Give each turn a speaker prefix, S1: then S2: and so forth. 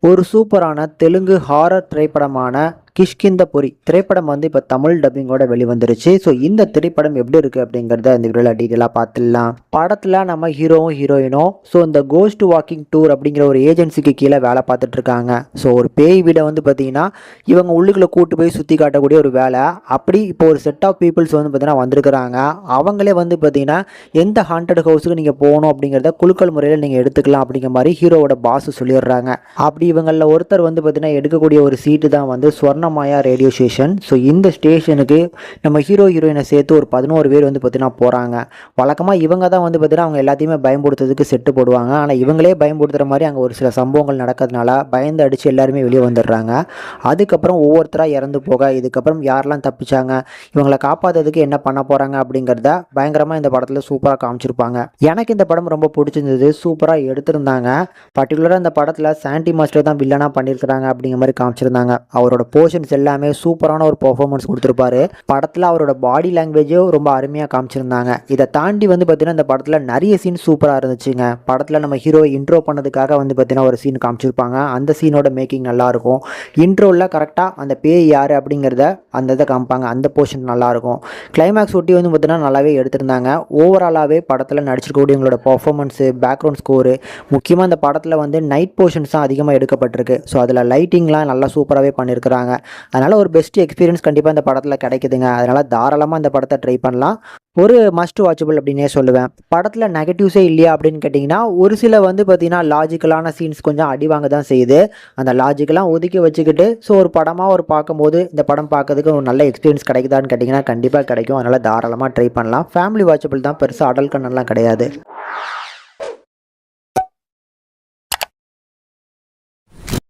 S1: ஒரு சூப்பரான தெலுங்கு ஹாரர் திரைப்படமான கிஷ்கிந்தபுரி திரைப்படம் வந்து இப்போ தமிழ் டப்பிங்கோட வெளிவந்துருச்சு. ஸோ இந்த திரைப்படம் எப்படி இருக்குது அப்படிங்கிறத இந்த வீடியோவில் டீட்டெயிலாக பார்த்துடலாம். படத்தில் நம்ம ஹீரோவும் ஹீரோயினும் இந்த கோஸ்ட் வாக்கிங் டூர் அப்படிங்கிற ஒரு ஏஜென்சிக்கு கீழே வேலை பார்த்துட்டு இருக்காங்க. ஸோ ஒரு பேய் வீடை வந்து பார்த்தீங்கன்னா இவங்க உள்ளுக்குள்ளே கூட்டு போய் சுற்றி காட்டக்கூடிய ஒரு வேலை. அப்படி இப்போ ஒரு செட் ஆஃப் பீப்புள்ஸ் வந்து பார்த்தீங்கன்னா வந்திருக்கிறாங்க. அவங்களே வந்து பார்த்தீங்கன்னா எந்த ஹாண்டட் ஹவுஸுக்கு நீங்கள் போகணும் அப்படிங்கிறத குலுக்கல் முறையில் நீங்கள் எடுத்துக்கலாம் அப்படிங்கிற மாதிரி ஹீரோவோட பாஸ் சொல்லிடுறாங்க. அப்படி இவங்களில் ஒருத்தர் வந்து பார்த்தீங்கன்னா எடுக்கக்கூடிய ஒரு சீட்டு தான் வந்து ஸ்வர்ணமாயா ரேடியோ ஸ்டேஷன். ஸோ இந்த ஸ்டேஷனுக்கு நம்ம ஹீரோ ஹீரோயினை சேர்த்து ஒரு 11 பேர் வந்து பார்த்தீங்கன்னா போகிறாங்க. வழக்கமாக இவங்க தான் வந்து பார்த்தீங்கன்னா அவங்க எல்லாத்தையுமே பயன்படுத்துறதுக்கு செட்டு போடுவாங்க. ஆனால் இவங்களே பயன்படுத்துகிற மாதிரி அங்கே ஒரு சில சம்பவங்கள் நடக்கிறதுனால பயந்து அடித்து எல்லாருமே வெளியே வந்துடுறாங்க. அதுக்கப்புறம் ஒவ்வொருத்தராக இறந்து போக இதுக்கப்புறம் யாரெல்லாம் தப்பிச்சாங்க, இவங்களை காப்பாற்றுறதுக்கு என்ன பண்ண போகிறாங்க அப்படிங்கிறத பயங்கரமாக இந்த படத்தில் சூப்பராக காமிச்சிருப்பாங்க. எனக்கு இந்த படம் ரொம்ப பிடிச்சிருந்தது. சூப்பராக எடுத்திருந்தாங்க. பர்டிகுலராக இந்த படத்தில் சாண்டி மாஸ்டர் தான் வில்லனாக பண்ணியிருக்கிறாங்க அப்படிங்கிற மாதிரி காமிச்சிருந்தாங்க. அவரோட போர்ஷன்ஸ் எல்லாமே சூப்பரான ஒரு பெர்ஃபார்மன்ஸ் கொடுத்துருப்பாரு. படத்தில் அவரோட பாடி லாங்குவேஜும் ரொம்ப அருமையாக காமிச்சிருந்தாங்க. இதை தாண்டி வந்து பார்த்தீங்கன்னா இந்த படத்தில் நிறைய சீன் சூப்பராக இருந்துச்சுங்க. படத்தில் நம்ம ஹீரோ இன்ட்ரோ பண்ணதுக்காக வந்து பார்த்தீங்கன்னா ஒரு சீன் காமிச்சிருப்பாங்க. அந்த சீனோட மேக்கிங் நல்லாயிருக்கும். இன்ட்ரோவில் கரெக்டாக அந்த பேய் யார் அப்படிங்கிறத அந்த இதை காமிப்பாங்க. அந்த போர்ஷன் நல்லாயிருக்கும். கிளைமேக்ஸ் ஒட்டி வந்து பார்த்தீங்கன்னா நல்லாவே எடுத்திருந்தாங்க. ஓவராலாகவே படத்தில் நடிச்சிருக்கக்கூடியவங்களோட பர்ஃபார்மன்ஸு, பேக்ரவுண்ட் ஸ்கோரு, முக்கியமாக இந்த படத்தில் வந்து நைட் போர்ஷன்ஸ் தான் அதிகமாக எடுக்கப்பட்டிருக்கு. ஸோ அதில் லைட்டிங்லாம் நல்லா சூப்பராகவே பண்ணியிருக்கிறாங்க. அதனால் ஒரு பெஸ்ட் எக்ஸ்பீரியன்ஸ் கண்டிப்பாக இந்த படத்தில் கிடைக்குதுங்க. அதனால் தாராளமாக இந்த படத்தை ட்ரை பண்ணலாம். ஒரு மஸ்ட் வாட்சபிள் அப்படின்னே சொல்லுவேன். படத்தில் நெகட்டிவ்ஸே இல்லையா அப்படின்னு கேட்டிங்கன்னா ஒரு சில வந்து பார்த்திங்கன்னா லாஜிக்கலான சீன்ஸ் கொஞ்சம் அடிவாங்க தான் செய்யுது. அந்த லாஜிக்கெலாம் ஒதுக்கி வச்சுக்கிட்டு ஒரு படமாக பார்க்கும்போது இந்த படம் பார்க்கறதுக்கு ஒரு நல்ல எக்ஸ்பீரியன்ஸ் கிடைக்குதான்னு கேட்டிங்கன்னா கண்டிப்பாக கிடைக்கும். அதனால் தாராளமாக ட்ரை பண்ணலாம். ஃபேமிலி வாட்சபிள் தான், பெருசாக அடல்ட் கண்ணெல்லாம் கிடையாது.